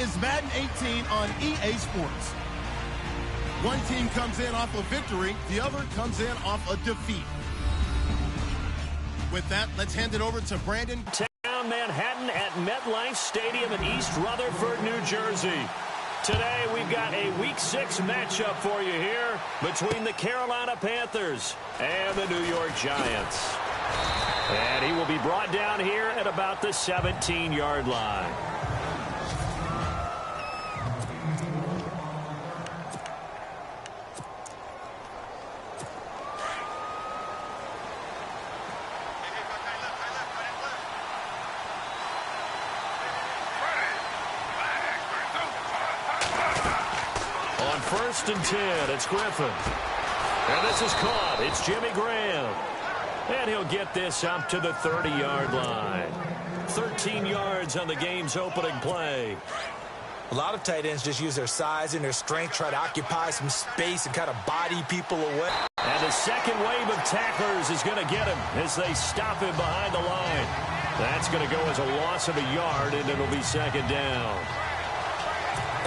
is Madden 18 on EA Sports. One team comes in off a victory, the other comes in off a defeat. With that, let's hand it over to Brandon. Down Manhattan at MetLife Stadium in East Rutherford, New Jersey. Today, we've got a Week 6 matchup for you here between the Carolina Panthers and the New York Giants. And he will be brought down here at about the 17-yard line. First and 10, it's Griffin. And this is caught. It's Jimmy Graham. And he'll get this up to the 30-yard line. 13 yards on the game's opening play. A lot of tight ends just use their size and their strength, try to occupy some space and kind of body people away. And the second wave of tacklers is going to get him as they stop him behind the line. That's going to go as a loss of a yard, and it'll be second down.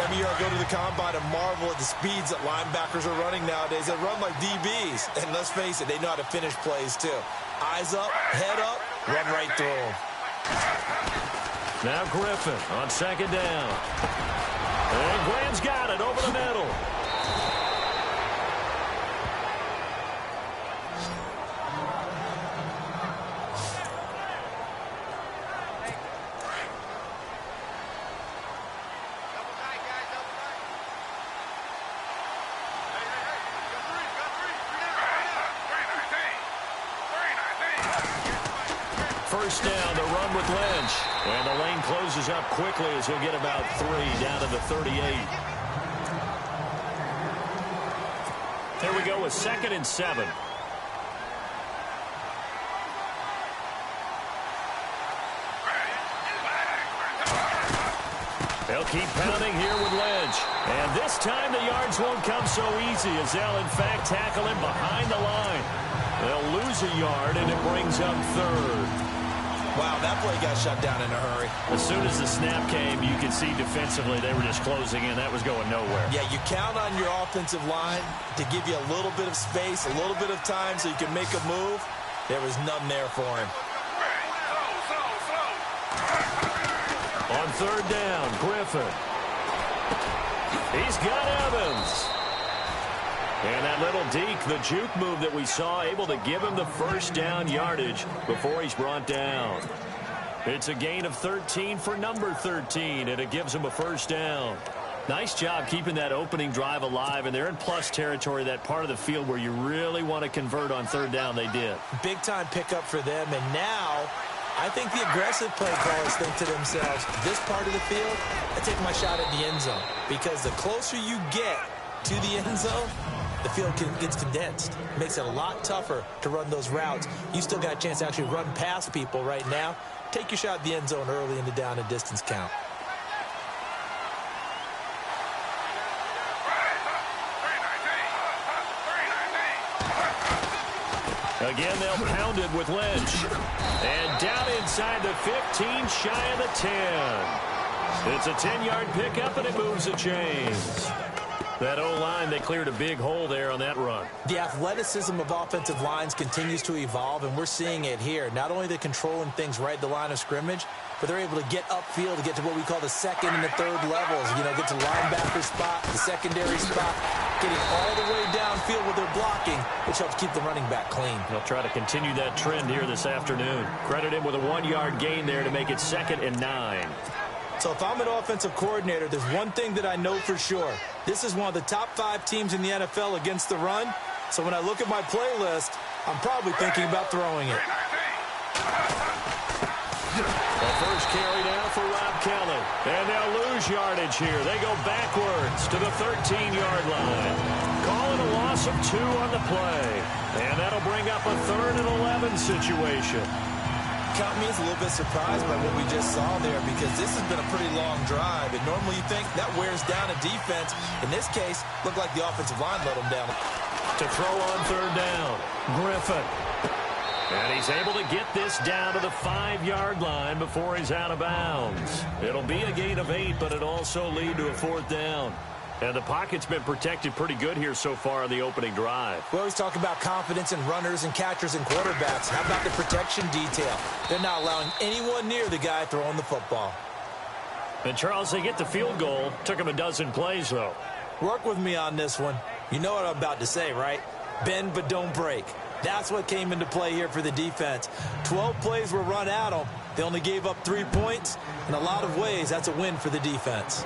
Every year I go to the combine and marvel at the speeds that linebackers are running nowadays. They run like DBs. And let's face it, they know how to finish plays too. Eyes up, head up, run right through them. Now Griffin on second down. And Graham's got it over the middle. First down, the run with Lynch. And the lane closes up quickly as he'll get about 3 down to the 38. Here we go with 2nd and 7. They'll keep pounding here with Lynch. And this time the yards won't come so easy as they'll, in fact, tackle him behind the line. They'll lose a yard, and it brings up 3rd. Wow, that play got shut down in a hurry. As soon as the snap came, you could see defensively they were just closing in. That was going nowhere. Yeah, you count on your offensive line to give you a little bit of space, a little bit of time so you can make a move. There was none there for him. On 3rd down, Griffin. He's got Evans. And that little deke, the juke move that we saw, able to give him the first down yardage before he's brought down. It's a gain of 13 for number 13, and it gives him a first down. Nice job keeping that opening drive alive, and they're in plus territory, that part of the field where you really want to convert on 3rd down. They did. Big-time pickup for them, and now I think the aggressive play callers think to themselves, this part of the field, I take my shot at the end zone, because the closer you get to the end zone, the field gets condensed. It makes it a lot tougher to run those routes. You still got a chance to actually run past people right now. Take your shot at the end zone early in the down and distance count. Again, they'll pound it with Lynch. And down inside the 15, shy of the 10. It's a 10-yard pickup, and it moves the chains. That O-line, they cleared a big hole there on that run. The athleticism of offensive lines continues to evolve, and we're seeing it here. Not only are they controlling things right at the line of scrimmage, but they're able to get upfield to get to what we call the 2nd and the 3rd levels. You know, get to the linebacker spot, the secondary spot, getting all the way downfield with their blocking, which helps keep the running back clean. They'll try to continue that trend here this afternoon. Credit him with a 1-yard gain there to make it 2nd and 9. So if I'm an offensive coordinator, there's one thing that I know for sure. This is one of the top 5 teams in the NFL against the run. So when I look at my playlist, I'm probably thinking about throwing it. The first carry down for Rob Kelly. And they'll lose yardage here. They go backwards to the 13-yard line. Calling a loss of 2 on the play. And that'll bring up a 3rd and 11 situation. Count me as a little bit surprised by what we just saw there, because this has been a pretty long drive, and normally you think that wears down a defense. In this case, looked like the offensive line let them down. To throw on 3rd down, Griffin. And he's able to get this down to the 5-yard line before he's out of bounds. It'll be a gain of 8, but it also lead to a 4th down. And the pocket's been protected pretty good here so far on the opening drive. We always talk about confidence in runners and catchers and quarterbacks. How about the protection detail? They're not allowing anyone near the guy throwing the football. And, Charles, they get the field goal. Took him a dozen plays, though. Work with me on this one. You know what I'm about to say, right? Bend but don't break. That's what came into play here for the defense. 12 plays were run at them. They only gave up 3 points. In a lot of ways, that's a win for the defense.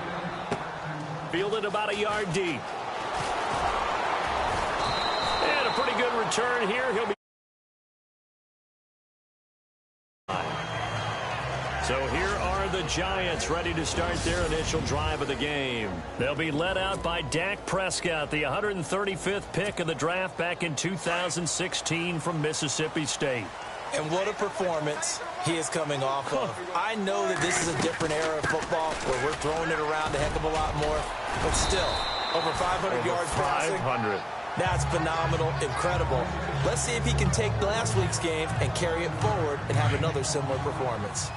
Fielded about a yard deep. And a pretty good return here. He'll be. So here are the Giants ready to start their initial drive of the game. They'll be led out by Dak Prescott, the 135th pick of the draft back in 2016 from Mississippi State. And what a performance he is coming off of. I know that this is a different era of football where we're throwing it around a heck of a lot more, but still, over 500 yards passing. 500. That's phenomenal, incredible. Let's see if he can take last week's game and carry it forward and have another similar performance.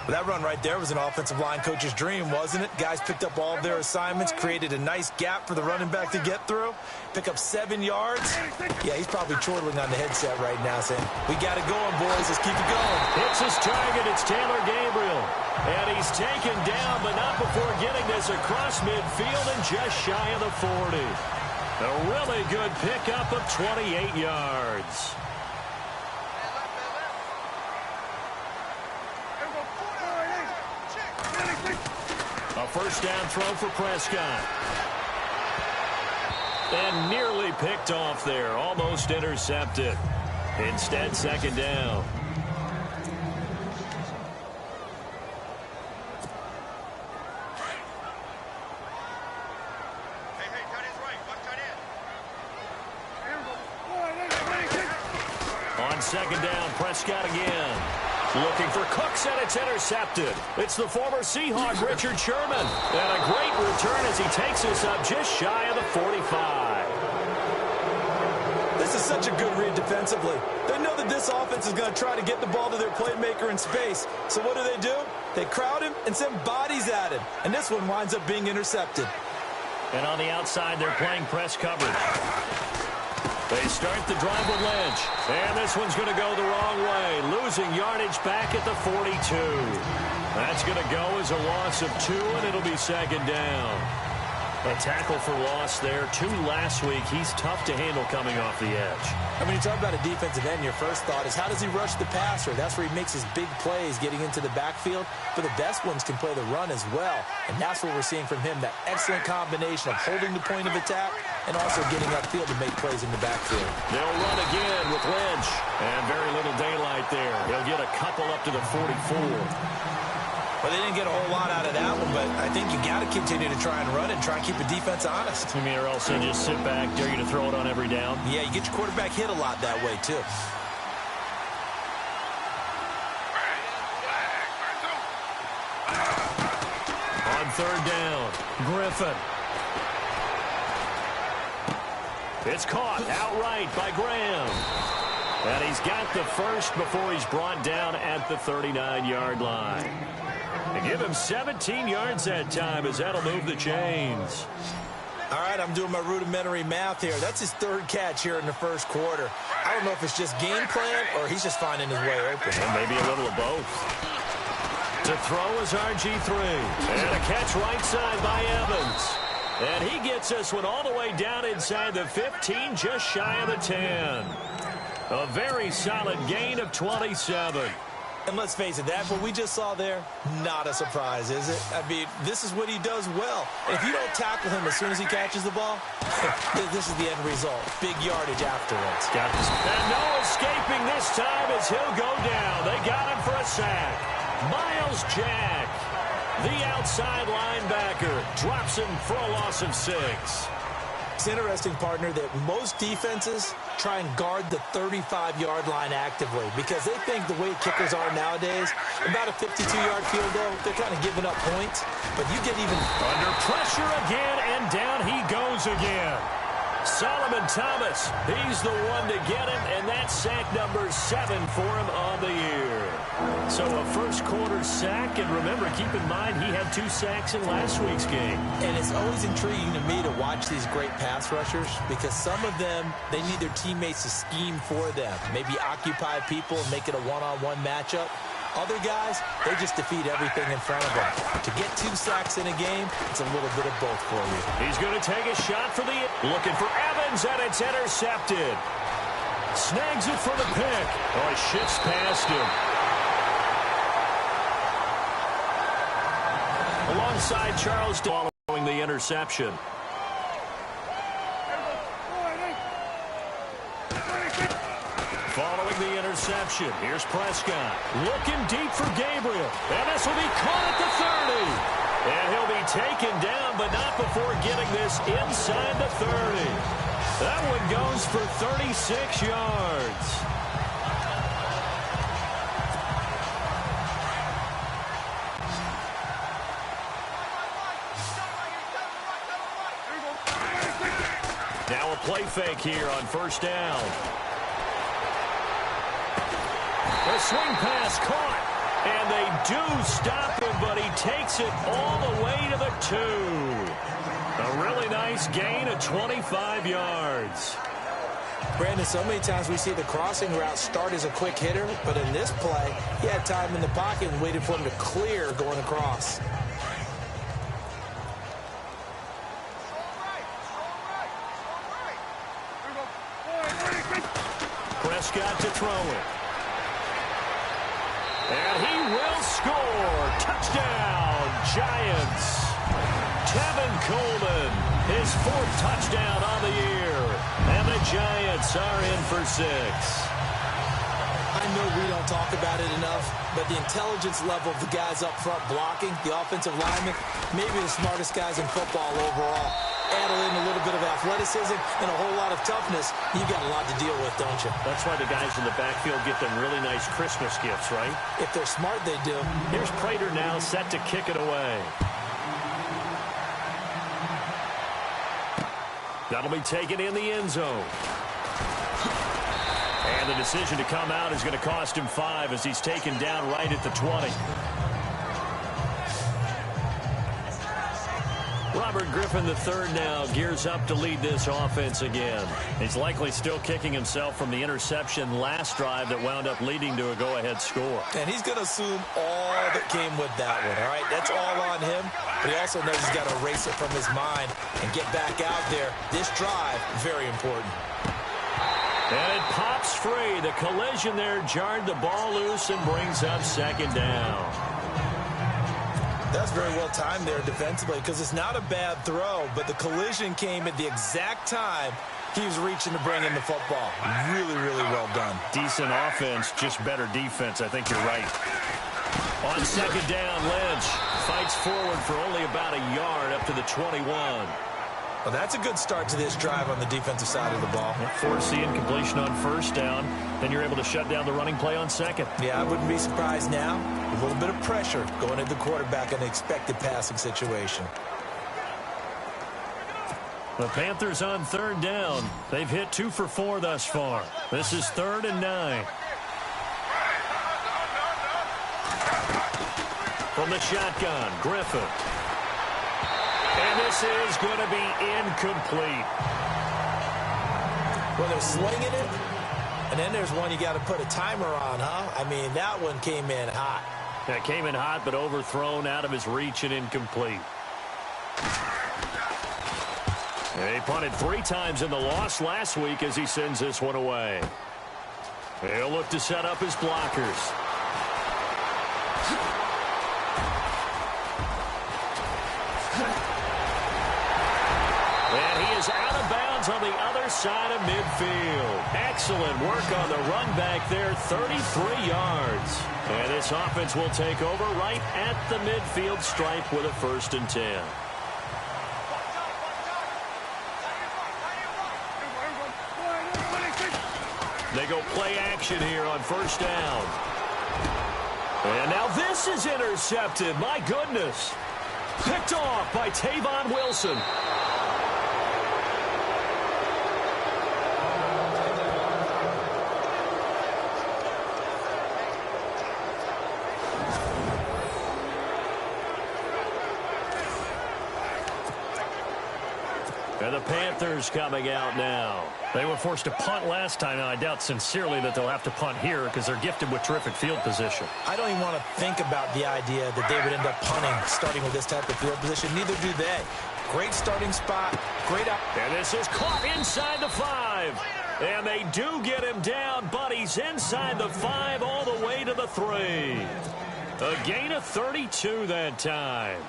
Well, that run right there was an offensive line coach's dream, wasn't it? Guys picked up all of their assignments, created a nice gap for the running back to get through, pick up 7 yards. Yeah, he's probably chortling on the headset right now saying, we got it going, boys. Let's keep it going. Hits his target. It's Taylor Gabriel. And he's taken down, but not before getting this across midfield and just shy of the 40. A really good pickup of 28 yards. A first down throw for Prescott. And nearly picked off there. Almost intercepted. Instead, second down. On second down, Prescott again. Looking for Cooks, and it's intercepted. It's the former Seahawk, Richard Sherman. And a great return as he takes us up just shy of the 45. This is such a good read defensively. They know that this offense is going to try to get the ball to their playmaker in space. So what do? They crowd him and send bodies at him. And this one winds up being intercepted. And on the outside, they're playing press coverage. They start the drive with Lynch. And this one's going to go the wrong way. Losing yardage back at the 42. That's going to go as a loss of 2, and it'll be second down. A tackle for loss there. 2 last week. He's tough to handle coming off the edge. And when you talk about a defensive end, your first thought is how does he rush the passer? That's where he makes his big plays getting into the backfield. But the best ones can play the run as well. And that's what we're seeing from him, that excellent combination of holding the point of attack and also getting upfield to make plays in the backfield. They'll run again with Lynch. And very little daylight there. He'll get a couple up to the 44. Well, they didn't get a whole lot out of that one, but I think you got to continue to try and run and try and keep the defense honest. You mean or else they just sit back, dare you to throw it on every down? Yeah, you get your quarterback hit a lot that way, too. On third down, Griffin. It's caught outright by Graham. And he's got the first before he's brought down at the 39-yard line. They give him 17 yards that time as that'll move the chains. All right, I'm doing my rudimentary math here. That's his 3rd catch here in the first quarter. I don't know if it's just game plan or he's just finding his way open. And maybe a little of both. To throw is RG3. And a catch right side by Evans. And he gets this one all the way down inside the 15, just shy of the 10. A very solid gain of 27. And let's face it, that what we just saw there, not a surprise, is it? I mean, this is what he does well. And if you don't tackle him as soon as he catches the ball, this is the end result. Big yardage afterwards. Got this. And no escaping this time as he'll go down. They got him for a sack. Miles Jack, the outside linebacker, drops him for a loss of 6. It's interesting, partner, that most defenses try and guard the 35-yard line actively because they think the way kickers are nowadays, about a 52-yard field goal, they're kind of giving up points. But you get even under pressure again, and down he goes again. Solomon Thomas, he's the one to get him, and that's sack number 7 for him on the year. So a first quarter sack, and remember, keep in mind he had 2 sacks in last week's game. And it's always intriguing to me to watch these great pass rushers because some of them, they need their teammates to scheme for them, maybe occupy people and make it a one-on-one matchup. Other guys, they just defeat everything in front of them. To get 2 sacks in a game, it's a little bit of both for you. He's going to take a shot for the... Looking for Evans, and it's intercepted. Snags it for the pick. Oh, he shifts past him. Alongside Charles following the interception. Following the interception, here's Prescott. Looking deep for Gabriel. And this will be caught at the 30. And he'll be taken down, but not before getting this inside the 30. That one goes for 36 yards. Now a play fake here on first down. A swing pass caught, and they do stop him, but he takes it all the way to the 2. A really nice gain of 25 yards. Brandon, so many times we see the crossing route start as a quick hitter, but in this play, he had time in the pocket and waited for him to clear going across. Prescott to throw it. And he will score. Touchdown, Giants. Tevin Coleman, his 4th touchdown on the year. And the Giants are in for 6. I know we don't talk about it enough, but the intelligence level of the guys up front blocking, the offensive linemen, maybe the smartest guys in football overall. Add in a little bit of athleticism and a whole lot of toughness, you've got a lot to deal with, don't you? That's why the guys in the backfield get them really nice Christmas gifts, right? If they're smart, they do. Here's Prater now set to kick it away. That'll be taken in the end zone. And the decision to come out is going to cost him 5 as he's taken down right at the 20. Robert Griffin III now gears up to lead this offense again. He's likely still kicking himself from the interception last drive that wound up leading to a go-ahead score. And he's going to assume all that came with that one, all right? That's all on him, but he also knows he's got to erase it from his mind and get back out there. This drive, very important. And it pops free. The collision there jarred the ball loose and brings up 2nd down. That's very well timed there defensively because it's not a bad throw, but the collision came at the exact time he was reaching to bring in the football. Really, really well done. Decent offense, just better defense. I think you're right. On 2nd down, Lynch fights forward for only about a yard up to the 21. Well, that's a good start to this drive on the defensive side of the ball. Force the incompletion on first down. Then you're able to shut down the running play on 2nd. Yeah, I wouldn't be surprised now. A little bit of pressure going at the quarterback in an expected passing situation. The Panthers on 3rd down. They've hit 2 for 4 thus far. This is 3rd and 9. From the shotgun, Griffin. And this is going to be incomplete. Well, they're slinging it, and then there's one you got to put a timer on, huh? I mean, that one came in hot. That came in hot, but overthrown out of his reach and incomplete. And he punted 3 times in the loss last week as he sends this one away. He'll look to set up his blockers. And he is out of bounds on the other side of midfield. Excellent work on the run back there, 33 yards. And this offense will take over right at the midfield stripe with a 1st and 10. They go play action here on 1st down. And now this is intercepted. My goodness. Picked off by Tavon Wilson. And the Panthers coming out now. They were forced to punt last time, and I doubt sincerely that they'll have to punt here because they're gifted with terrific field position. I don't even want to think about the idea that they would end up punting starting with this type of field position. Neither do they. Great starting spot. Great out. And this is caught inside the 5. And they do get him down, but he's inside the 5 all the way to the 3. A gain of 32 that time.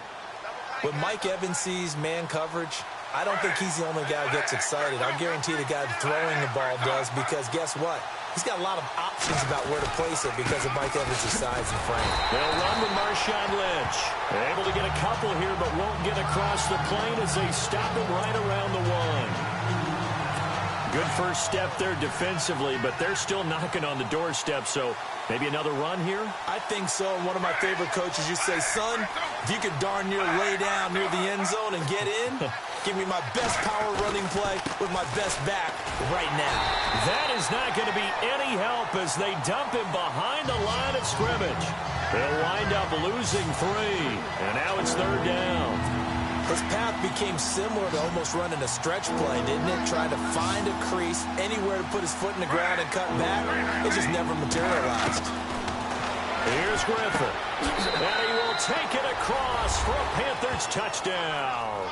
When Mike Evans sees man coverage, I don't think he's the only guy who gets excited. I guarantee the guy throwing the ball does, because guess what? He's got a lot of options about where to place it because of Mike Evans' size and frame. They'll run with Marshawn Lynch. They're able to get a couple here, but won't get across the plane as they stop him right around the 1. Good first step there defensively, but they're still knocking on the doorstep, so maybe another run here? I think so. One of my favorite coaches used to say, son, if you could darn near lay down near the end zone and get in, give me my best power running play with my best back right now. That is not going to be any help as they dump him behind the line of scrimmage. They'll wind up losing 3, and now it's 3rd down. His path became similar to almost running a stretch play, didn't it? Trying to find a crease, anywhere to put his foot in the ground and cut back. It just never materialized. Here's Griffin. And he will take it across for a Panthers touchdown.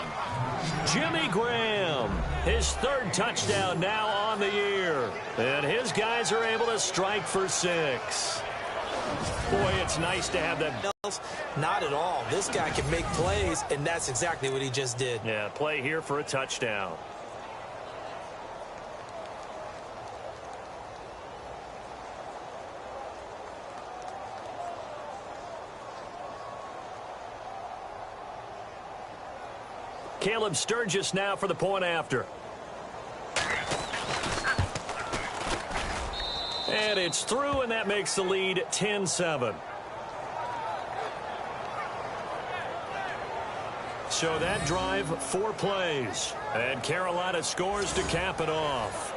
Jimmy Graham, his 3rd touchdown now on the year. And his guys are able to strike for 6. Boy, it's nice to have that. Not at all. This guy can make plays, and that's exactly what he just did. Yeah, play here for a touchdown. Caleb Sturgis now for the point after. And it's through, and that makes the lead 10-7. So that drive, 4 plays. And Carolina scores to cap it off.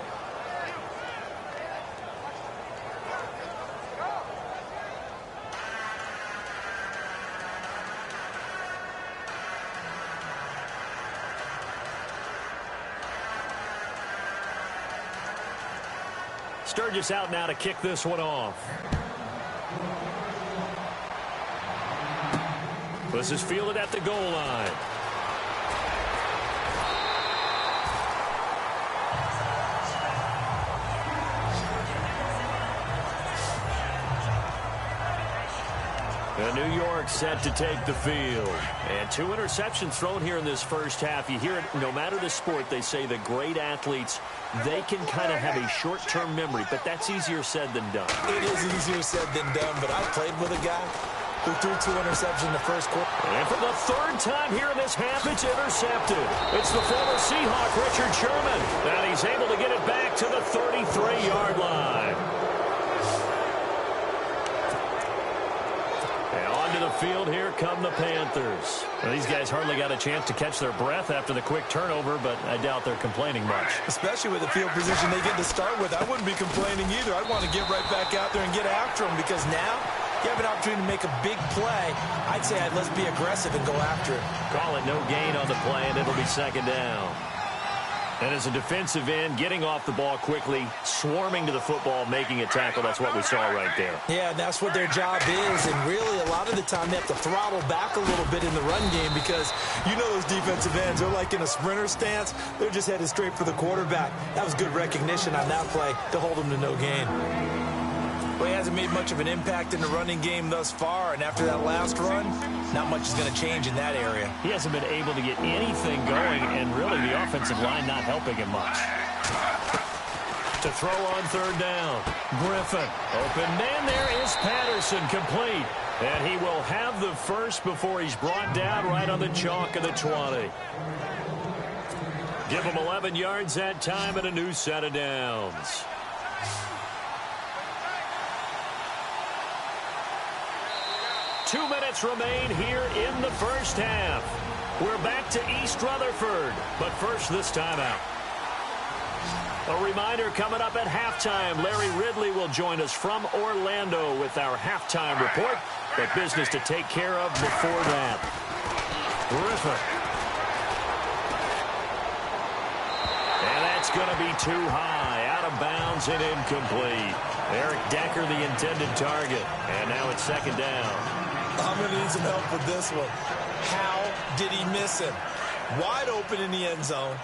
Sturgis out now to kick this one off. This is fielded at the goal line. And New York set to take the field. And 2 interceptions thrown here in this first half. You hear it, no matter the sport, they say the great athletes, they can kind of have a short-term memory, but that's easier said than done. It is easier said than done, but I played with a guy who threw 2 interceptions in the first quarter. And for the 3rd time here in this half, it's intercepted. It's the former Seahawk, Richard Sherman. And he's able to get it back to the 33-yard line. And onto the field, here come the Panthers. Well, these guys hardly got a chance to catch their breath after the quick turnover, but I doubt they're complaining much. Especially with the field position they get to start with. I wouldn't be complaining either. I'd want to get right back out there and get after them, because now you have an opportunity to make a big play. I'd say let's be aggressive and go after it. Call it no gain on the play, and it'll be 2nd down. And as a defensive end, getting off the ball quickly, swarming to the football, making a tackle, that's what we saw right there. Yeah, that's what their job is. And really, a lot of the time, they have to throttle back a little bit in the run game, because you know those defensive ends, they're like in a sprinter stance. They're just headed straight for the quarterback. That was good recognition on that play to hold them to no gain. Well, he hasn't made much of an impact in the running game thus far, and after that last run, not much is going to change in that area. He hasn't been able to get anything going, and really the offensive line not helping him much. To throw on 3rd down, Griffin. Open man, there is Patterson, complete. And he will have the first before he's brought down right on the chalk of the 20. Give him 11 yards that time and a new set of downs. Two minutes remain here in the first half. We're back to East Rutherford, but first this timeout. A reminder coming up at halftime, Larry Ridley will join us from Orlando with our halftime report. But business to take care of before that. Griffin. going to be too high, out of bounds and incomplete. Eric Decker, the intended target. And now it's second down. I'm going to need some help with this one. How did he miss him? Wide open in the end zone.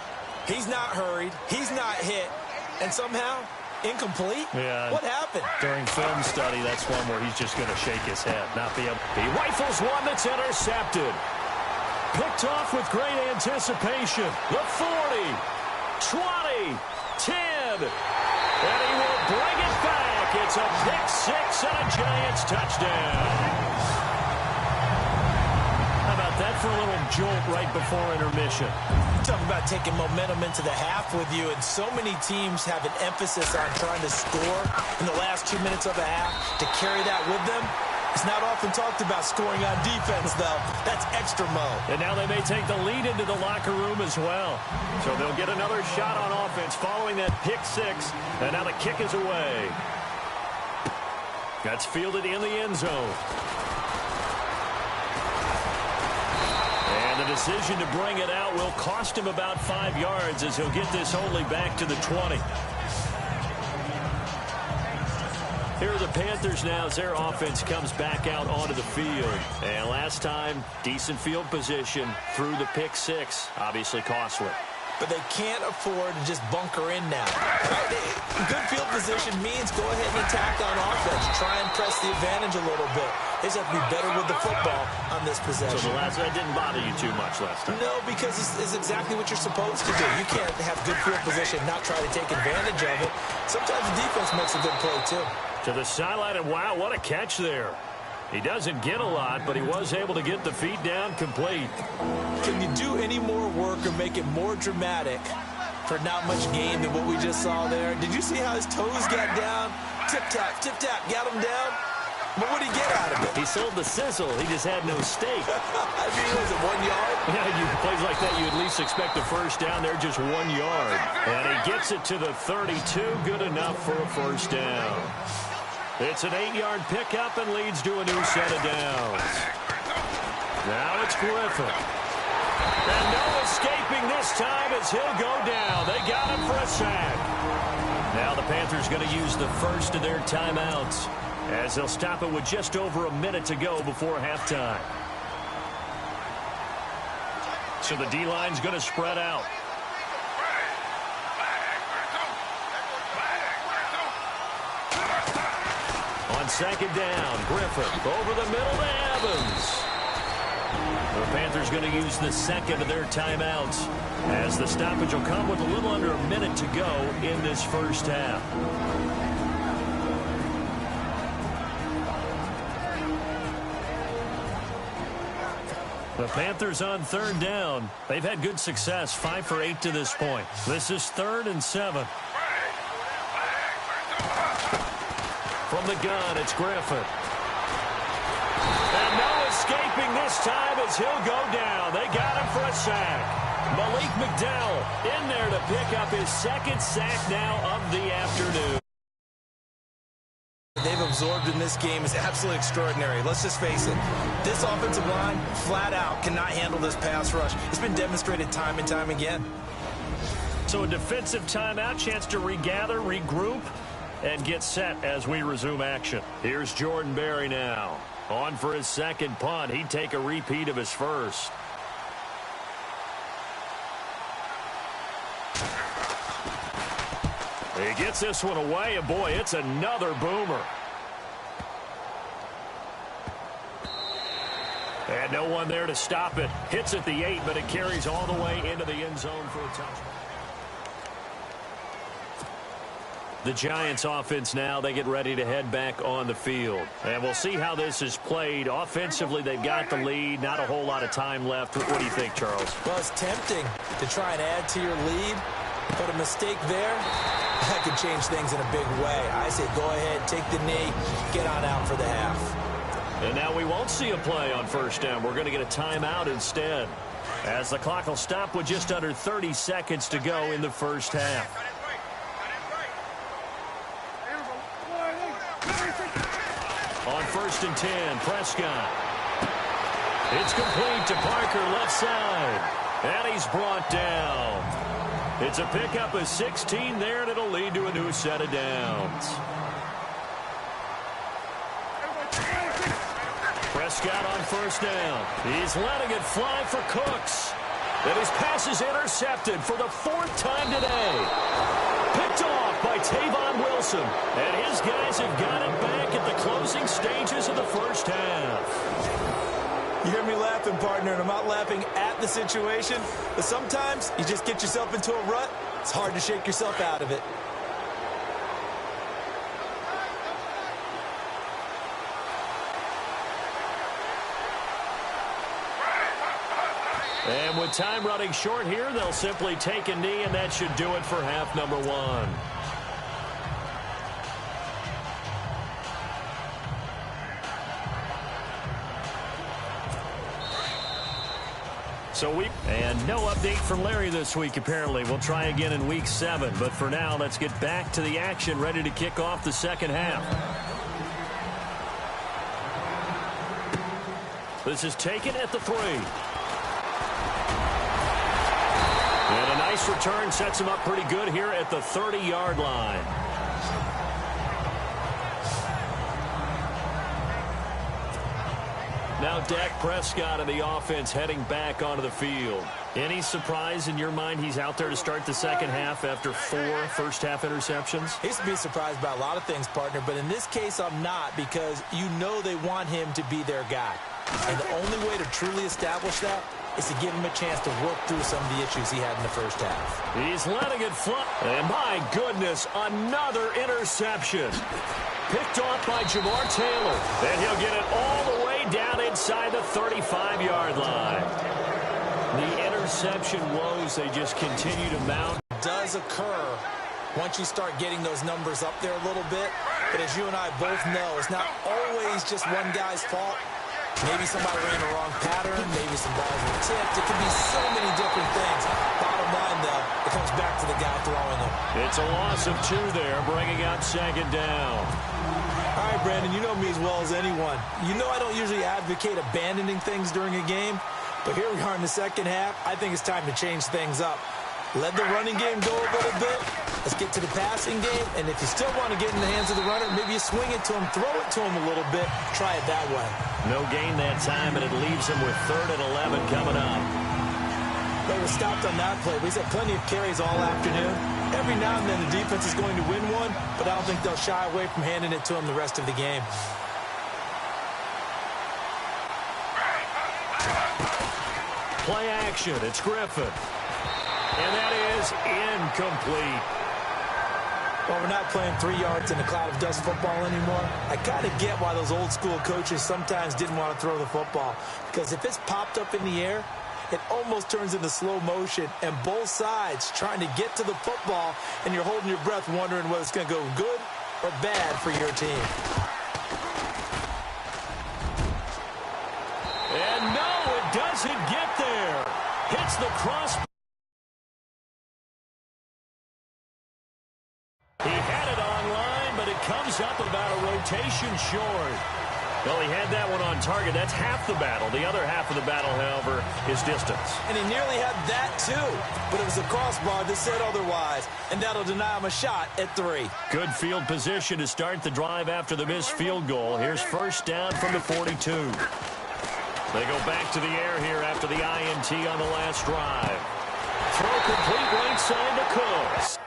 He's not hurried. He's not hit. And somehow, incomplete? Yeah. What happened? During film study, that's one where he's just going to shake his head, not be able. He rifles one that's intercepted. Picked off with great anticipation. The 40, 20, 10. And he will bring it back. It's a pick six and a Giants touchdown. How about that for a little jolt right before intermission? Talking about taking momentum into the half with you, and so many teams have an emphasis on trying to score in the last 2 minutes of a half. To carry that with them, it's not often talked about scoring on defense, though. That's extra mode. And now they may take the lead into the locker room as well. So they'll get another shot on offense following that pick six. And now the kick is away. That's fielded in the end zone. And the decision to bring it out will cost him about 5 yards as he'll get this only back to the 20. Here are the Panthers now as their offense comes back out onto the field. And last time, decent field position through the pick six. Obviously costly. But they can't afford to just bunker in now. Right? Good field position means go ahead and attack on offense. Try and press the advantage a little bit. They just have to be better with the football on this possession. So that didn't bother you too much last time? No, because it's exactly what you're supposed to do. You can't have good field position and not try to take advantage of it. Sometimes the defense makes a good play, too. To the sideline, and wow, what a catch there. He doesn't get a lot, but he was able to get the feet down complete. Can you do any more work or make it more dramatic for not much gain than what we just saw there? Did you see how his toes got down? Tip-tap, got him down. But what did he get out of it? He sold the sizzle. He just had no steak. I mean, was it 1 yard? Yeah, plays like that, you at least expect a first down. They're just 1 yard. And he gets it to the 32. Good enough for a first down. It's an 8-yard pickup and leads to a new set of downs. Now it's Griffin. And no escaping this time as he'll go down. They got him for a sack. Now the Panthers going to use the first of their timeouts as they'll stop it with just over a minute to go before halftime. So the D-line's going to spread out. On second down, Griffin over the middle to Evans. The Panthers going to use the second of their timeouts as the stoppage will come with a little under a minute to go in this first half. The Panthers on third down. They've had good success, 5 for 8 to this point. This is 3rd and 7. From the gun, it's Griffin. And no escaping this time as he'll go down. They got him for a sack. Malik McDowell in there to pick up his second sack now of the afternoon. They've absorbed in this game is absolutely extraordinary. Let's just face it. This offensive line, flat out, cannot handle this pass rush. It's been demonstrated time and time again. So a defensive timeout, chance to regather, regroup, and get set as we resume action. Here's Jordan Berry now. On for his second punt. He'd take a repeat of his first. He gets this one away, and boy, it's another boomer. And no one there to stop it. Hits at the 8, but it carries all the way into the end zone for a touchdown. The Giants offense now, they get ready to head back on the field. And we'll see how this is played. Offensively, they've got the lead. Not a whole lot of time left. What do you think, Charles? Well, it's tempting to try and add to your lead, but a mistake there, that could change things in a big way. I say go ahead, take the knee, get on out for the half. And now we won't see a play on first down. We're going to get a timeout instead, as the clock will stop with just under 30 seconds to go in the first half. On 1st and 10, Prescott. It's complete to Parker, left side. And he's brought down. It's a pickup of 16 there, and it'll lead to a new set of downs. Prescott on first down. He's letting it fly for Cooks. And his pass is intercepted for the 4th time today. Picked off by Tavon Wilson. And his guys have got it back at the closing stages of the first half. You hear me laughing, partner, and I'm not laughing at the situation. But sometimes you just get yourself into a rut. It's hard to shake yourself out of it. And with time running short here, they'll simply take a knee, and that should do it for half number 1. And no update from Larry this week, apparently. We'll try again in week 7. But for now, let's get back to the action, ready to kick off the second half. This is taken at the 3. And a nice return sets him up pretty good here at the 30-yard line. Now Dak Prescott and the offense heading back onto the field. Any surprise in your mind he's out there to start the second half after 4 first-half interceptions? He used to be surprised by a lot of things, partner, but in this case I'm not, because you know they want him to be their guy. And the only way to truly establish that is to give him a chance to work through some of the issues he had in the first half. He's letting it fly. And my goodness, another interception. Picked off by Jamar Taylor. And he'll get it all the way down inside the 35-yard line. The interception woes, they just continue to mount. Does occur once you start getting those numbers up there a little bit. But as you and I both know, it's not always just one guy's fault. Maybe somebody ran the wrong pattern. Maybe some balls were tipped. It could be so many different things. Bottom line, though, it comes back to the guy throwing them. It's a loss of 2 there, bringing out second down. All right, Brandon, you know me as well as anyone. You know I don't usually advocate abandoning things during a game. But here we are in the second half. I think it's time to change things up. Let the running game go a little bit. Let's get to the passing game. And if you still want to get in the hands of the runner, maybe you swing it to him, throw it to him a little bit. Try it that way. No gain that time, and it leaves him with 3rd and 11 coming up. They were stopped on that play. We've had plenty of carries all afternoon. Every now and then the defense is going to win one, but I don't think they'll shy away from handing it to him the rest of the game. Play action. It's Griffin. And that is incomplete. Well, we're not playing 3 yards in a cloud of dust football anymore. I kind of get why those old school coaches sometimes didn't want to throw the football. Because if it's popped up in the air, it almost turns into slow motion. And both sides trying to get to the football, and you're holding your breath wondering whether it's going to go good or bad for your team. And no, it doesn't get there. Hits the cross. He had it online, but it comes up about a rotation short. Well, he had that one on target. That's half the battle. The other half of the battle, however, is distance. And he nearly had that, too. But it was a crossbar that said otherwise. And that'll deny him a shot at 3. Good field position to start the drive after the missed field goal. Here's first down from the 42. They go back to the air here after the INT on the last drive. Throw complete right side to Cooks.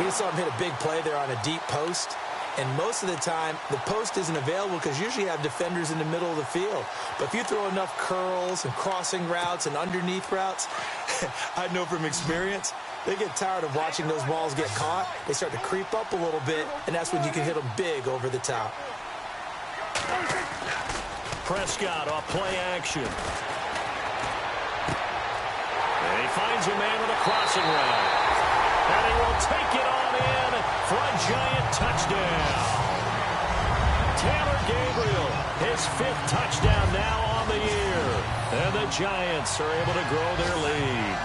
We just saw him hit a big play there on a deep post. And most of the time, the post isn't available because usually you have defenders in the middle of the field. But if you throw enough curls and crossing routes and underneath routes, I know from experience, they get tired of watching those balls get caught. They start to creep up a little bit, and that's when you can hit them big over the top. Prescott off play action. And he finds a man with a crossing route. And he will take it on in for a giant touchdown. Taylor Gabriel, his 5th touchdown now on the year. And the Giants are able to grow their lead.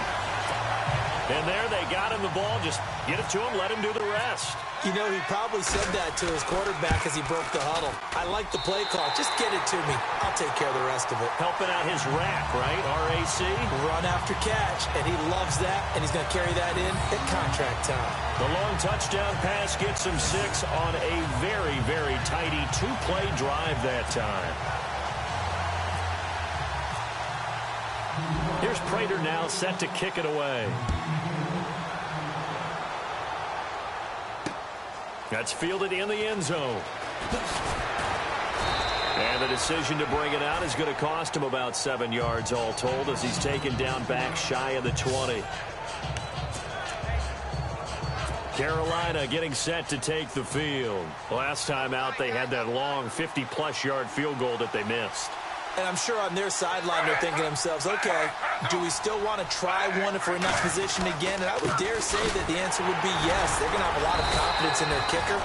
And there they got him the ball. Just get it to him, let him do the rest. You know, he probably said that to his quarterback as he broke the huddle. I like the play call. Just get it to me. I'll take care of the rest of it. Helping out his rack, right? RAC. Run after catch, and he loves that, and he's going to carry that in at contract time. The long touchdown pass gets him 6 on a very, very tidy 2-play drive that time. Here's Prater now set to kick it away. That's fielded in the end zone. And the decision to bring it out is going to cost him about 7 yards all told as he's taken down back shy of the 20. Carolina getting set to take the field. Last time out, they had that long 50-plus yard field goal that they missed. And I'm sure on their sideline they're thinking to themselves, okay, do we still want to try one if we're in that position again? And I would dare say that the answer would be yes. They're going to have a lot of confidence in their kicker.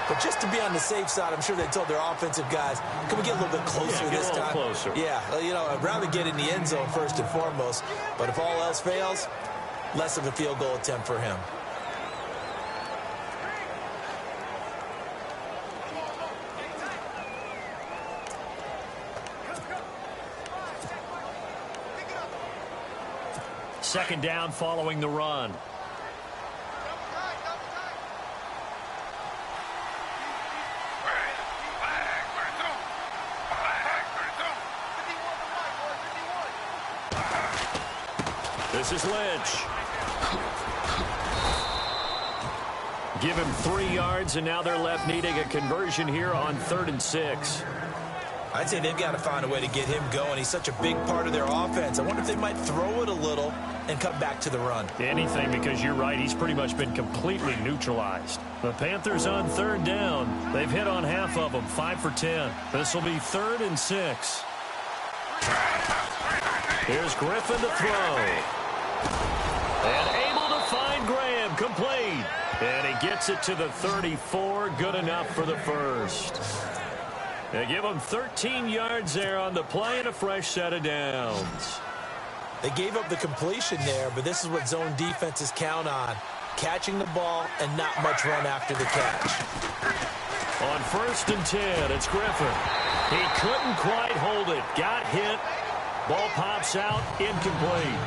But just to be on the safe side, I'm sure they told their offensive guys, can we get a little bit closer this time? Closer. Yeah, you know, I'd rather get in the end zone first and foremost. But if all else fails, less of a field goal attempt for him. Second down following the run. This is Lynch. Give him 3 yards, and now they're left needing a conversion here on 3rd and 6. I'd say they've got to find a way to get him going. He's such a big part of their offense. I wonder if they might throw it a little and come back to the run. Anything, because you're right. He's pretty much been completely neutralized. The Panthers on 3rd down. They've hit on half of them, 5 for 10. This will be 3rd and 6. Here's Griffin to throw. And able to find Graham, complete. And he gets it to the 34, good enough for the first. They give him 13 yards there on the play and a fresh set of downs. They gave up the completion there, but this is what zone defenses count on. Catching the ball and not much run after the catch. On 1st and 10, it's Griffin. He couldn't quite hold it. Got hit. Ball pops out, incomplete.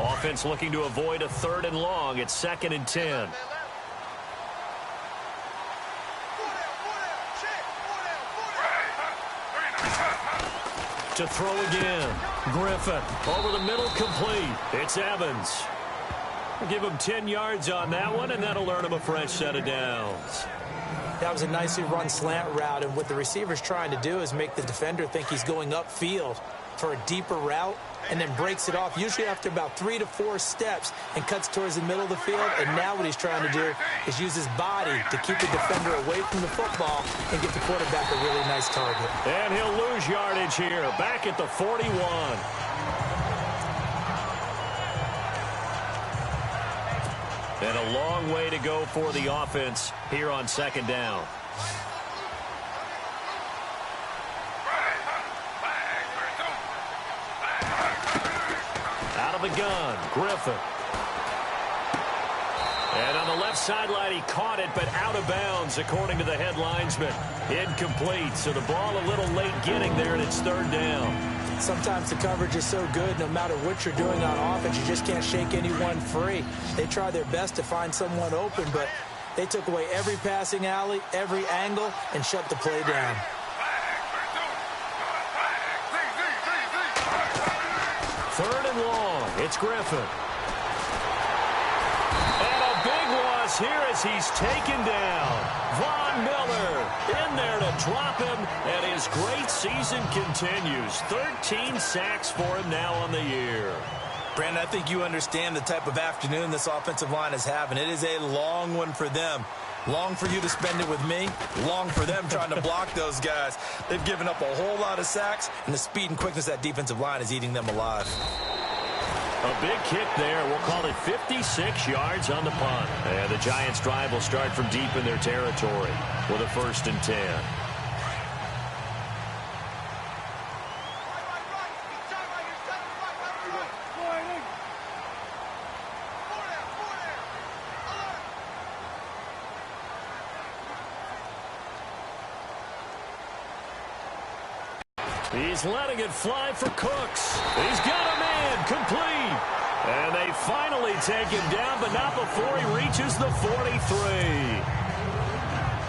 Offense looking to avoid a 3rd and long. It's 2nd and 10. To throw again. Griffin over the middle, complete. It's Evans. We'll give him 10 yards on that one, and that'll earn him a fresh set of downs. That was a nicely run slant route, and what the receiver's trying to do is make the defender think he's going upfield for a deeper route, and then breaks it off, usually after about 3 to 4 steps, and cuts towards the middle of the field. And now what he's trying to do is use his body to keep the defender away from the football and get the quarterback a really nice target. And he'll lose yardage here, back at the 41. And a long way to go for the offense here on 2nd down. Out of the gun, Griffin. And on the left sideline, he caught it, but out of bounds, according to the head linesman. Incomplete, so the ball a little late getting there, and it's third down. Sometimes the coverage is so good, no matter what you're doing on offense, you just can't shake anyone free. They try their best to find someone open, but they took away every passing alley, every angle, and shut the play down. Third and long. It's Griffin. And a big loss here as he's taken down. Von Miller in there to drop him, and his great season continues. 13 sacks for him now on the year. Brandon, I think you understand the type of afternoon this offensive line is having. It is a long one for them. Long for you to spend it with me. Long for them trying to block those guys. They've given up a whole lot of sacks, and the speed and quickness of that defensive line is eating them alive. A big kick there. We'll call it 56 yards on the punt. And the Giants' drive will start from deep in their territory with a 1st and 10. He's letting it fly for Cooks. He's got a man complete. And they finally take him down, but not before he reaches the 43.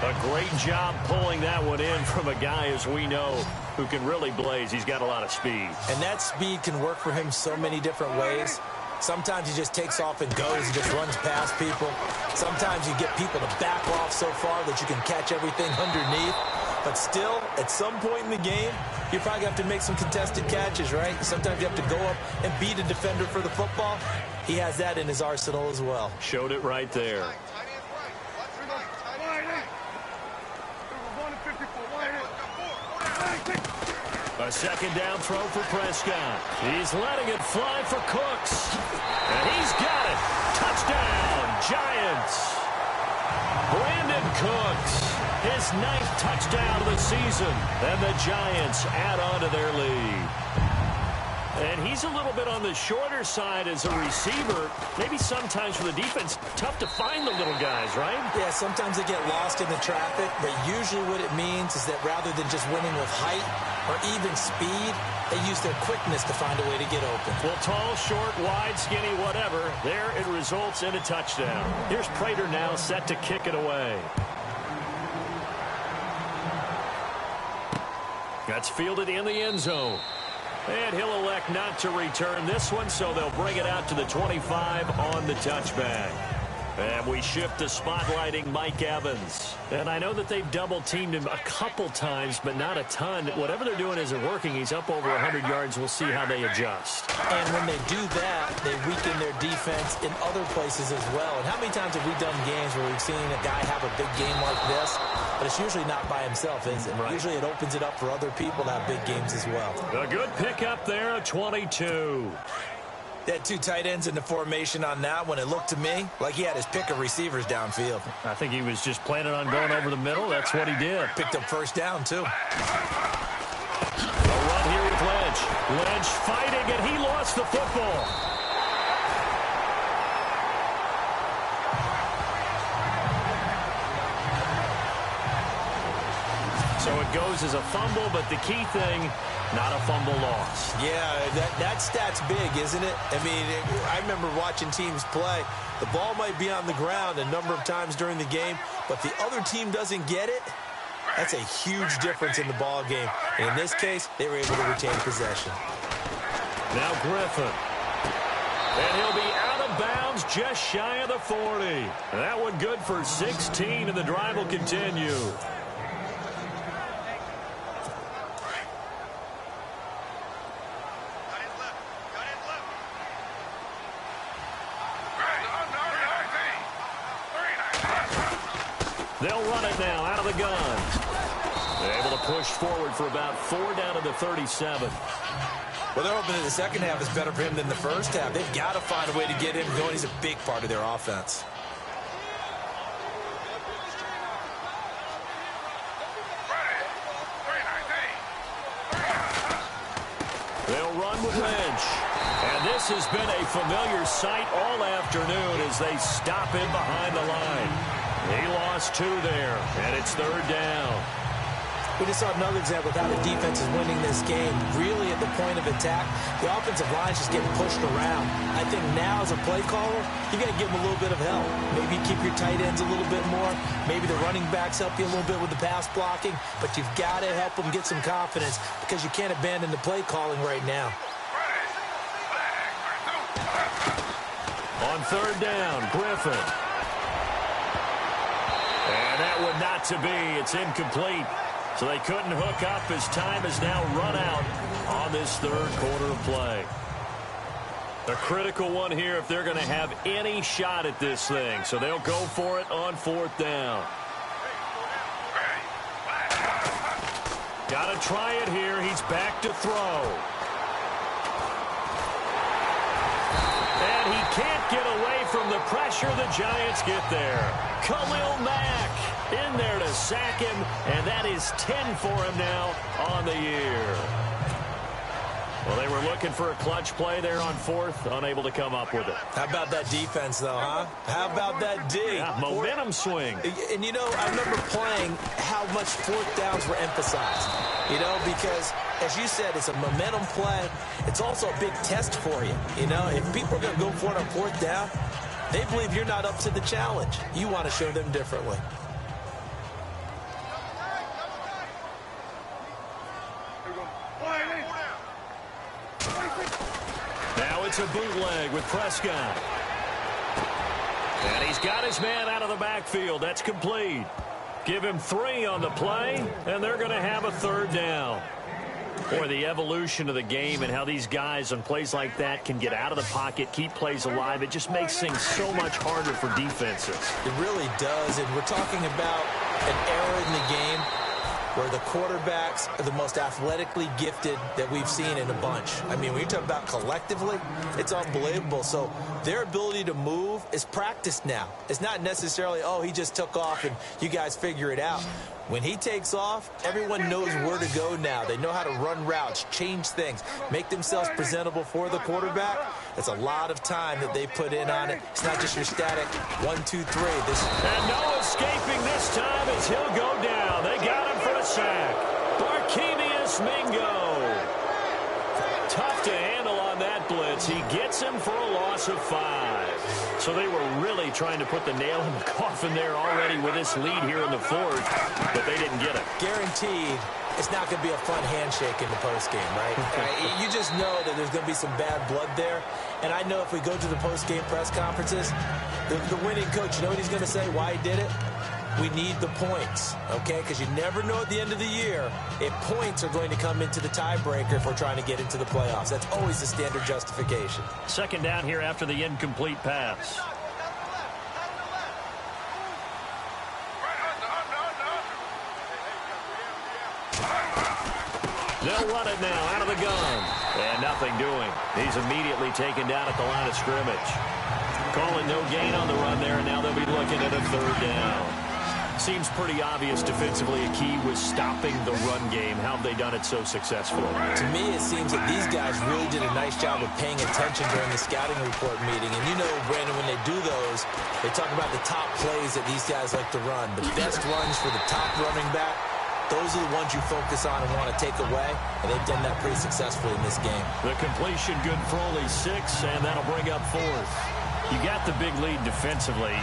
A great job pulling that one in from a guy, as we know, who can really blaze. He's got a lot of speed. And that speed can work for him so many different ways. Sometimes he just takes off and goes and just runs past people. Sometimes you get people to back off so far that you can catch everything underneath. But still, at some point in the game, you probably have to make some contested catches, right? Sometimes you have to go up and beat a defender for the football. He has that in his arsenal as well. Showed it right there. A 2nd down throw for Prescott. He's letting it fly for Cooks. And he's got it. Touchdown, Giants. Brandon Cooks, his 9th touchdown of the season. And the Giants add on to their lead. And he's a little bit on the shorter side as a receiver. Maybe sometimes for the defense, tough to find the little guys, right? Yeah, sometimes they get lost in the traffic, but usually what it means is that rather than just winning with height or even speed, they use their quickness to find a way to get open. Well, tall, short, wide, skinny, whatever, there it results in a touchdown. Here's Prater now set to kick it away. That's fielded in the end zone. And he'll elect not to return this one, so they'll bring it out to the 25 on the touchback. And we shift to spotlighting Mike Evans. And I know that they've double-teamed him a couple times, but not a ton. Whatever they're doing isn't working. He's up over 100 yards. We'll see how they adjust. And when they do that, they weaken their defense in other places as well. And how many times have we done games where we've seen a guy have a big game like this, but it's usually not by himself, is it? Right. Usually it opens it up for other people to have big games as well. A good pickup there, a 22. They had 2 tight ends in the formation on that one. It looked to me like he had his pick of receivers downfield. I think he was just planning on going over the middle. That's what he did. Picked up 1st down, too. A run here with Lynch. Lynch fighting, and he lost the football. So it goes as a fumble, but the key thing, not a fumble loss. Yeah, that stat's big, isn't it? I mean, I remember watching teams play. The ball might be on the ground a number of times during the game, but the other team doesn't get it. That's a huge difference in the ball game. And in this case, they were able to retain possession. Now Griffin. And he'll be out of bounds just shy of the 40. That one good for 16, and the drive will continue. They'll run it now out of the gun. They're able to push forward for about 4 down to the 37. Well, they're hoping that the second half is better for him than the first half. They've got to find a way to get him going. He's a big part of their offense. They'll run with Lynch. And this has been a familiar sight all afternoon as they stop him behind the line. He lost 2 there, and it's 3rd down. We just saw another example of how the defense is winning this game. Really at the point of attack, the offensive line's just getting pushed around. I think now as a play caller, you got to give them a little bit of help. Maybe keep your tight ends a little bit more. Maybe the running backs help you a little bit with the pass blocking. But you've got to help them get some confidence because you can't abandon the play calling right now. On 3rd down, Griffin. And that would not to be. It's incomplete. So they couldn't hook up as time has now run out on this 3rd quarter of play. A critical one here if they're going to have any shot at this thing. So they'll go for it on 4th down. Got to try it here. He's back to throw. And he can't get away from the pressure the Giants get there. Khalil Mack in there to sack him, and that is 10 for him now on the year. Well, they were looking for a clutch play there on 4th, unable to come up with it. How about that defense, though, huh? How about that D? Yeah, momentum swing. And, you know, I remember playing how much 4th downs were emphasized, you know, because, as you said, it's a momentum play. It's also a big test for you, you know. If people are going to go for it on 4th down, they believe you're not up to the challenge. You want to show them differently. Now it's a bootleg with Prescott. And he's got his man out of the backfield. That's complete. Give him 3 on the play, and they're going to have a 3rd down. Boy, the evolution of the game and how these guys on plays like that can get out of the pocket, keep plays alive, it just makes things so much harder for defenses. It really does, and we're talking about an era in the game where the quarterbacks are the most athletically gifted that we've seen in a bunch. I mean, when you talk about collectively, it's unbelievable. So their ability to move is practiced now. It's not necessarily, oh, he just took off and you guys figure it out. When he takes off, everyone knows where to go now. They know how to run routes, change things, make themselves presentable for the quarterback. That's a lot of time that they put in on it. It's not just your static 1, 2, 3. And no escaping this time as he'll go down. They got him for a sack. Barkevius Mingo. Tough to handle on that blitz. He gets him for a loss of 5. So they were really trying to put the nail in the coffin there already with this lead here in the 4th, but they didn't get it. Guaranteed it's not going to be a fun handshake in the postgame, right? You just know that there's going to be some bad blood there. And I know if we go to the postgame press conferences, the winning coach, you know what he's going to say, why he did it? We need the points, okay? Because you never know at the end of the year if points are going to come into the tiebreaker if we're trying to get into the playoffs. That's always the standard justification. 2nd down here after the incomplete pass. They'll run it now out of the gun. And nothing doing. He's immediately taken down at the line of scrimmage. Calling no gain on the run there, and now they'll be looking at a 3rd down. Seems pretty obvious defensively a key was stopping the run game. How have they done it so successfully? To me, it seems that these guys really did a nice job of paying attention during the scouting report meeting. And you know, Brandon, when they do those, they talk about the top plays that these guys like to run. The best runs for the top running back, those are the ones you focus on and want to take away. And they've done that pretty successfully in this game. The completion good for only 6, and that'll bring up 4th. You got the big lead defensively.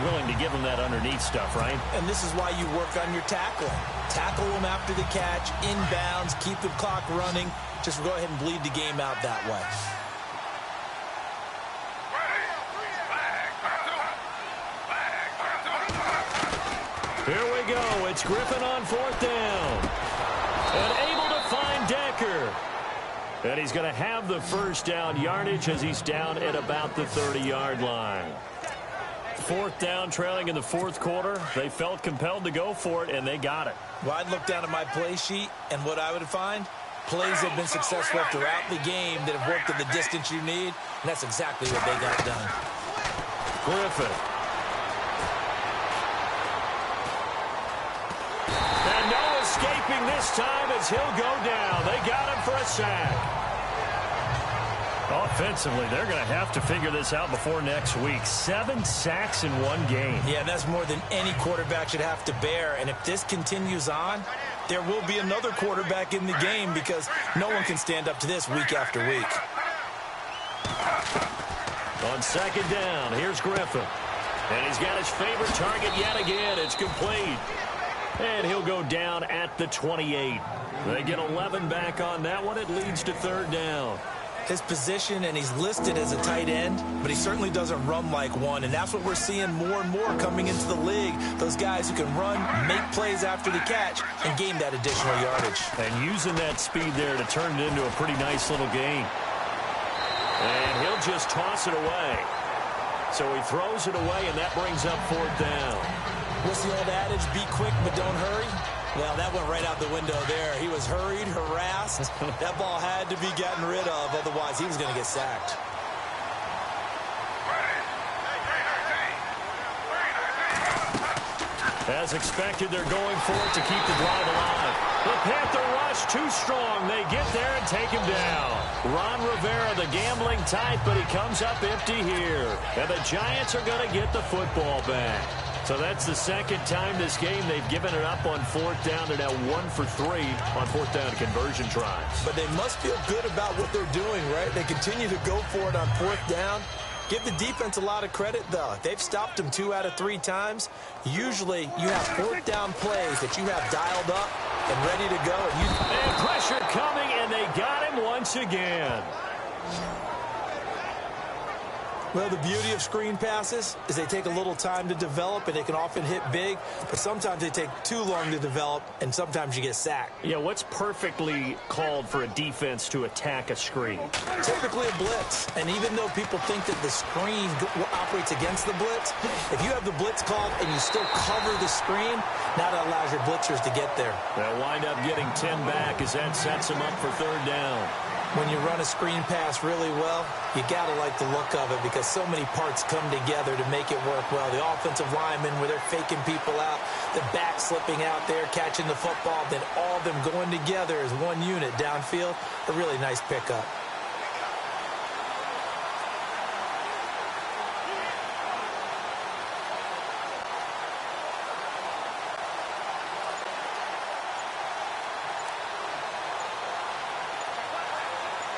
Willing to give them that underneath stuff, right? And this is why you work on your tackling. Tackle them after the catch, inbounds, keep the clock running. Just go ahead and bleed the game out that way. Here we go. It's Griffin on 4th down. And able to find Decker. And he's going to have the 1st down yardage as he's down at about the 30-yard line. 4th down, trailing in the 4th quarter. They felt compelled to go for it, and they got it. Well, I'd look down at my play sheet, and what I would find, plays that have been successful throughout the game that have worked at the distance you need, and that's exactly what they got done. Griffin. And no escaping this time as he'll go down. They got him for a sack. Offensively, they're going to have to figure this out before next week. 7 sacks in one game. Yeah, that's more than any quarterback should have to bear. And if this continues on, there will be another quarterback in the game because no one can stand up to this week after week. On second down, here's Griffin. And he's got his favorite target yet again. It's complete. And he'll go down at the 28. They get 11 back on that one. It leads to third down. His position, and he's listed as a tight end, but he certainly doesn't run like one, and that's what we're seeing more and more coming into the league. Those guys who can run, make plays after the catch, and gain that additional yardage. And using that speed there to turn it into a pretty nice little gain. And he'll just toss it away. So he throws it away, and that brings up fourth down. What's the old adage, be quick but don't hurry? Well, that went right out the window there. He was hurried, harassed. That ball had to be gotten rid of, otherwise he was going to get sacked. As expected, they're going for it to keep the drive alive. The Panther rush too strong. They get there and take him down. Ron Rivera, the gambling type, but he comes up empty here. And the Giants are going to get the football back. So that's the second time this game they've given it up on fourth down. They're now 1 for 3 on fourth down conversion tries. But they must feel good about what they're doing, right? They continue to go for it on fourth down. Give the defense a lot of credit, though. They've stopped them 2 out of 3 times. Usually you have fourth down plays that you have dialed up and ready to go. And pressure coming, and they got him once again. Well, the beauty of screen passes is they take a little time to develop, and they can often hit big, but sometimes they take too long to develop, and sometimes you get sacked. Yeah, what's perfectly called for a defense to attack a screen? Typically a blitz, and even though people think that the screen operates against the blitz, if you have the blitz called and you still cover the screen, now that allows your blitzers to get there. They'll wind up getting 10 back as that sets them up for third down. When you run a screen pass really well, you got to like the look of it because so many parts come together to make it work well. The offensive linemen, where they're faking people out, the back slipping out there, catching the football, then all of them going together as one unit downfield, a really nice pickup.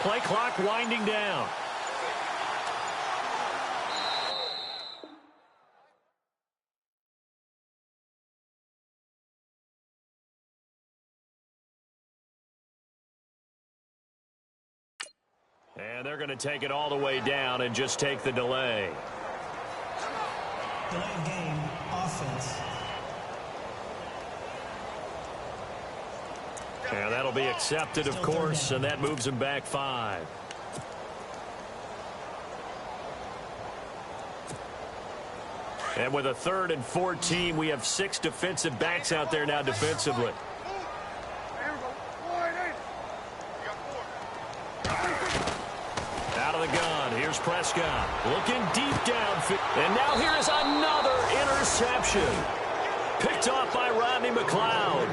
Play clock winding down. And they're going to take it all the way down and just take the delay. Delay game, offense. And that'll be accepted, of course, and that moves him back 5. And with a 3rd and 14, we have 6 defensive backs out there now defensively. Out of the gun, here's Prescott. Looking deep downfield. And now here is another interception. Picked off by Rodney McLeod.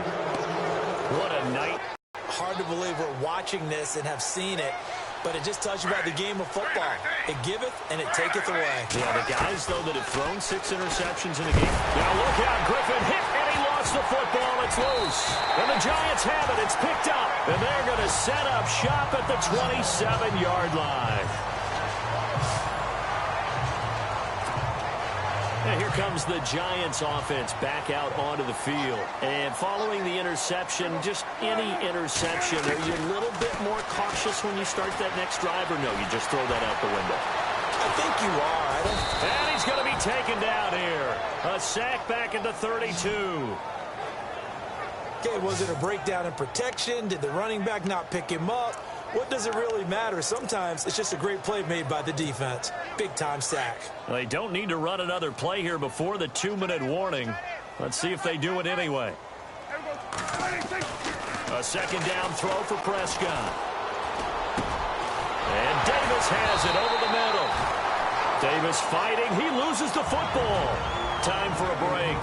What a night. Hard to believe we're watching this and have seen it, but it just tells you about the game of football. It giveth and it taketh away. Yeah, the guys, though, that have thrown 6 interceptions in a game. Now look out, Griffin hit, and he lost the football. It's loose. And the Giants have it. It's picked up. And they're going to set up shop at the 27-yard line. And here comes the Giants offense back out onto the field. And following the interception, just any interception, are you a little bit more cautious when you start that next drive, or no, you just throw that out the window? I think you are. And he's going to be taken down here. A sack back at the 32. Okay, was it a breakdown in protection? Did the running back not pick him up? What does it really matter? Sometimes it's just a great play made by the defense. Big-time sack. They don't need to run another play here before the 2-minute warning. Let's see if they do it anyway. A second down throw for Prescott. And Davis has it over the middle. Davis fighting. He loses the football. Time for a break.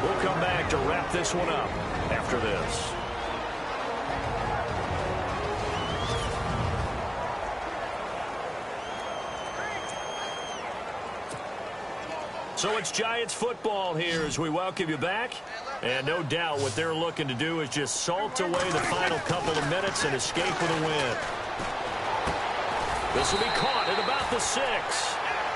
We'll come back to wrap this one up after this. So it's Giants football here as we welcome you back. And no doubt what they're looking to do is just salt away the final couple of minutes and escape with a win. This will be caught at about the 6.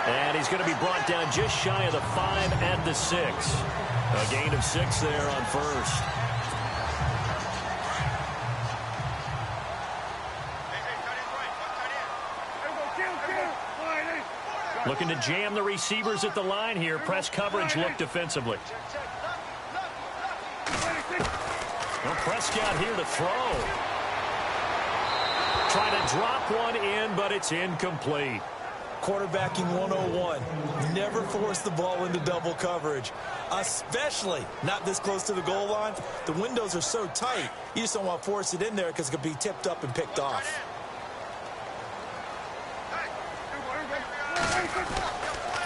And he's going to be brought down just shy of the 5 at the 6. A gain of 6 there on first. Looking to jam the receivers at the line here. Press coverage look defensively. Well, Prescott here to throw. Try to drop one in, but it's incomplete. Quarterbacking 101. Never force the ball into double coverage, especially not this close to the goal line. The windows are so tight, you just don't want to force it in there because it could be tipped up and picked off.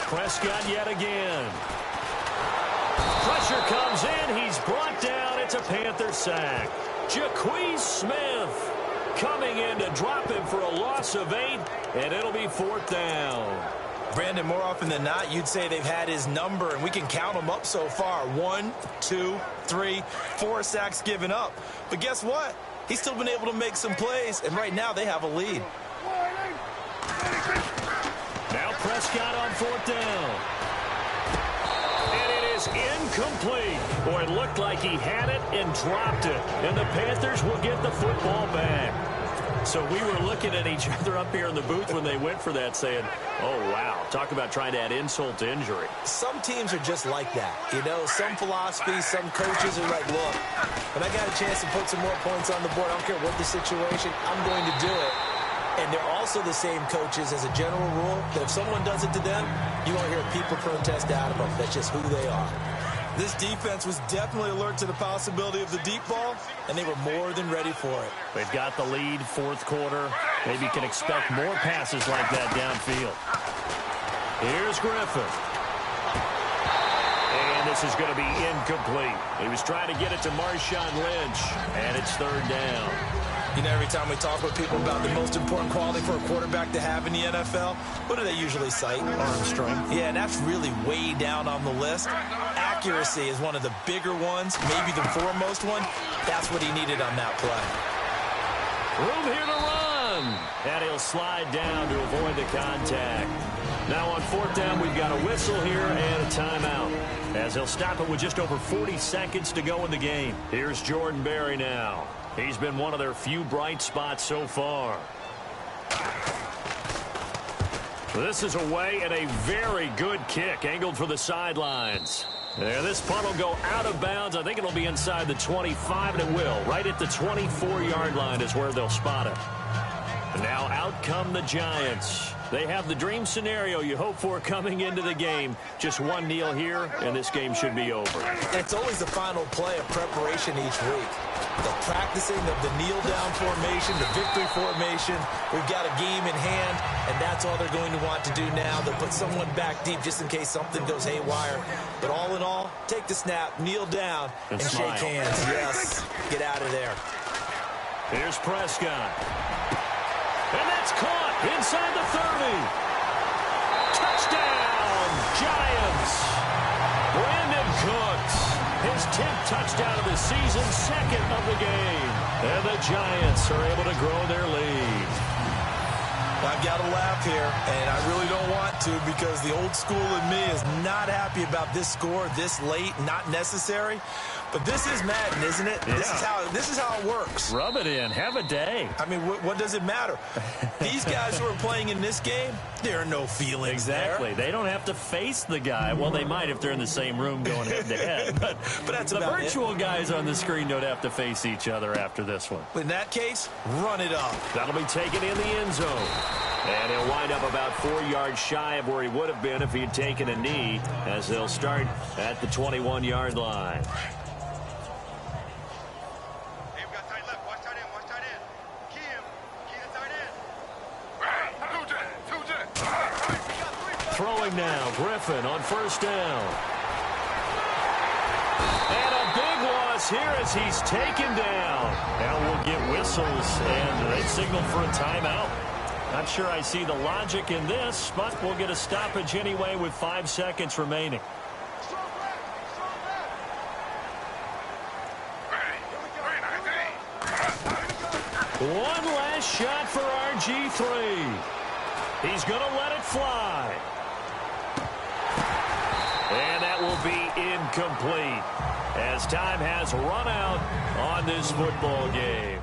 Prescott yet again. Pressure comes in. He's brought down. It's a Panther sack. Ja'Quez Smith coming in to drop him for a loss of 8, and it'll be 4th down. Brandon, more often than not, you'd say they've had his number, and we can count them up so far. 1, 2, 3, 4 sacks given up. But guess what? He's still been able to make some plays, and right now they have a lead. Now Prescott on 4th down. And it is incomplete. Boy, it looked like he had it and dropped it. And the Panthers will get the football back. So we were looking at each other up here in the booth when they went for that saying, oh, wow, talk about trying to add insult to injury. Some teams are just like that. You know, some philosophies, some coaches are like, look, when I got a chance to put some more points on the board, I don't care what the situation, I'm going to do it. And they're also the same coaches as a general rule that if someone does it to them, you won't hear people protest out of them. That's just who they are. This defense was definitely alert to the possibility of the deep ball, and they were more than ready for it. They've got the lead, 4th quarter. Maybe can expect more passes like that downfield. Here's Griffin. And this is going to be incomplete. He was trying to get it to Marshawn Lynch, and it's 3rd down. You know, every time we talk with people about the most important quality for a quarterback to have in the NFL, what do they usually cite? Arm strength. Yeah, and that's really way down on the list. Accuracy is one of the bigger ones, maybe the foremost one. That's what he needed on that play. Room here to run. And he'll slide down to avoid the contact. Now on 4th down, we've got a whistle here and a timeout, as he'll stop it with just over 40 seconds to go in the game. Here's Jordan Berry now. He's been one of their few bright spots so far. This is away and a very good kick, angled for the sidelines. There, this punt will go out of bounds. I think it'll be inside the 25, and it will. Right at the 24-yard line is where they'll spot it. And now out come the Giants. They have the dream scenario you hope for coming into the game. Just one kneel here, and this game should be over. It's always the final play of preparation each week. The practicing of the kneel-down formation, the victory formation. We've got a game in hand, and that's all they're going to want to do now. They'll put someone back deep just in case something goes haywire. But all in all, take the snap, kneel down, and shake hands. Yes, get out of there. Here's Prescott. And that's caught inside the 30. Touchdown, Giants. Brandon Cooks, his 10th touchdown of the season, 2nd of the game. And the Giants are able to grow their lead. I've got to laugh here, and I really don't want to because the old school in me is not happy about this score this late, not necessary. But this is Madden, isn't it? Yeah. This is how it works. Rub it in. Have a day. I mean, what does it matter? These guys who are playing in this game, there are no feelings exactly. there. They don't have to face the guy. Well, they might if they're in the same room going head-to-head. But that's the about virtual it. Guys on the screen don't have to face each other after this one. In that case, run it up. That'll be taken in the end zone. And he'll wind up about 4 yards shy of where he would have been if he had taken a knee, as they'll start at the 21-yard line. Throwing now, Griffin on 1st down. And a big loss here as he's taken down. Now we'll get whistles, and they signal for a timeout. Not sure I see the logic in this, but we'll get a stoppage anyway with 5 seconds remaining. One last shot for RG3. He's going to let it fly. And that will be incomplete as time has run out on this football game.